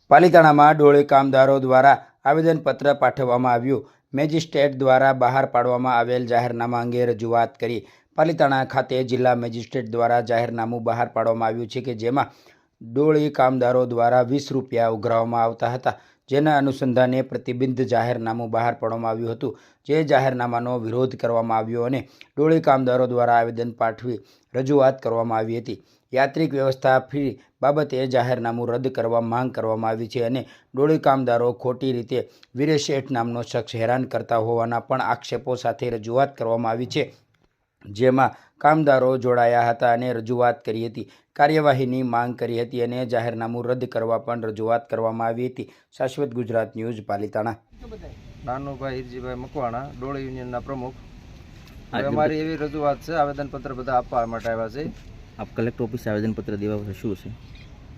પાલિતાણામાં ડોળી કામદારો દ્વારા આવેદનપત્ર પાઠવવામાં આવ્યું। મેજિસ્ટ્રેટ દ્વારા બહાર પાડવામાં આવેલ જાહેરનામા અંગે રજૂઆત કરી। પાલિતાણા ખાતે જિલ્લા મેજિસ્ટ્રેટ દ્વારા જાહેરનામું બહાર પાડવામાં આવ્યું છે કે જેમાં ડોળી કામદારો દ્વારા 20 રૂપિયા ઉઘરાવવામાં આવતા હતા, જેના અનુસંધાને પ્રતિબંધ જાહેરનામું બહાર પાડવામાં આવ્યું હતું, જે જાહેરનામાનો વિરોધ કરવામાં આવ્યો અને ડોળી કામદારો દ્વારા આવેદન પાઠવી રજૂઆત કરવામાં આવી હતી। યાત્રિક વ્યવસ્થા ફી બાબતે જાહેરનામું રદ કરવા માંગ કરવામાં આવી છે અને ડોળી કામદારો ખોટી રીતે વીરેશ શેઠ નામનો શખ્સ હેરાન કરતા હોવાના પણ આક્ષેપો સાથે રજૂઆત કરવામાં આવી છે, જેમાં કામદારો જોડાયા હતા અને રજૂઆત કરી હતી, કાર્યવાહીની માંગ કરી હતી અને જાહેરનામું રદ કરવા પણ રજૂઆત કરવામાં આવી હતી। શાશ્વત ગુજરાત ન્યૂઝ, પાલિતાણા। નાનુભાઈ હિરજીભાઈ મકવાણા, ડોળી યુનિયનના પ્રમુખ। અમારી એવી રજૂઆત છે, આવેદનપત્ર બધા આપવા માટે આવ્યા છે। આપ કલેક્ટર ઓફિસે આવેદનપત્ર દેવા શું છે?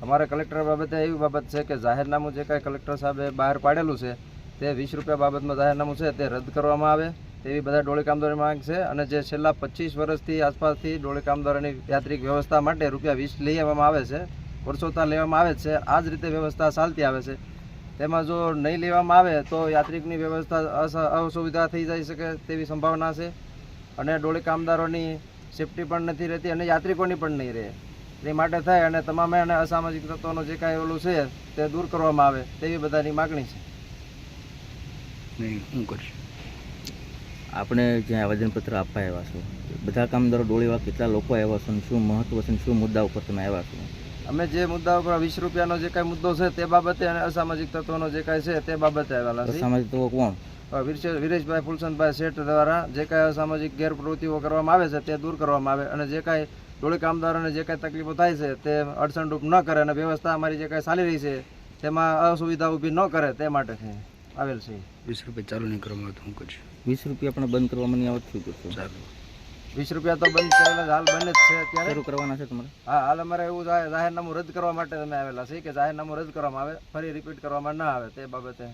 અમારે કલેક્ટર બાબતે એવી બાબત છે કે જાહેરનામું જે કાંઈ કલેક્ટર સાહેબે બહાર પાડેલું છે તે 20 રૂપિયા બાબતમાં જાહેરનામું છે તે રદ કરવામાં આવે તેવી બધા ડોળી કામદારોની માંગ છે। અને જે છેલ્લા 25 વર્ષથી આસપાસથી ડોળી કામદારોની યાત્રિક વ્યવસ્થા માટે રૂપિયા 20 લઈ આવવામાં આવે છે, વર્ષોથી લેવામાં આવે છે, આ જ રીતે વ્યવસ્થા ચાલતી આવે છે। તેમાં જો નહીં લેવામાં આવે તો યાત્રિકની વ્યવસ્થા અસુવિધા થઈ જઈ શકે તેવી સંભાવના છે અને ડોળી કામદારોની સેફટી પણ નથી રહેતી અને યાત્રિકોની પણ નહીં રહે। એ માટે થાય અને તમામે અને અસામાજિક તત્વોનો જે કાંઈ ઓલું છે તે દૂર કરવામાં આવે તેવી બધાની માગણી છે। આપણે જ્યાં આવેદનપત્ર આપવા આવ્યા છો, બધા કામદારો ડોળીવાળા કેટલા લોકો આવ્યા છો, શું મહત્વ છે, શું મુદ્દા ઉપર તમે આવ્યા છો? અમે જે મુદ્દા ઉપર 20 રૂપિયાનો જે કાંઈ મુદ્દો છે તે બાબતે અને અસામાજિક તત્વોનો જે કાંઈ છે તે બાબતે આવેલા છે। અસામાજિક તત્વો કોણ? વિરેશભાઈ ફુલચંદભાઈ શેઠ દ્વારા જે કાંઈ અસામાજિક ગેરપ્રવૃત્તિઓ કરવામાં આવે છે તે દૂર કરવામાં આવે અને જે કાંઈ ડોળી કામદારોને જે કાંઈ તકલીફો થાય છે તે અડચણરૂપ ન કરે અને વ્યવસ્થા અમારી જે કાંઈ ચાલી રહી છે તેમાં અસુવિધા ઊભી ન કરે તે માટે આવેલ છે। 20 રૂપિયા ચાલુ નહીં કરવામાં આવે તો હું કરીશ? 20 રૂપિયા પણ બંધ કરવામાં નહીં આવે શું કરશો? ચાલુ 20 રૂપિયા તો બંધ કરેલા હાલ બંધ જ છે, અત્યારે શરૂ કરવાના છે તમારે? હા, હાલ અમારે એવું જાહેરનામું રદ કરવા માટે અમે આવેલા છે કે જાહેરનામું રદ કરવામાં આવે, ફરી રિપીટ કરવામાં ના આવે તે બાબતે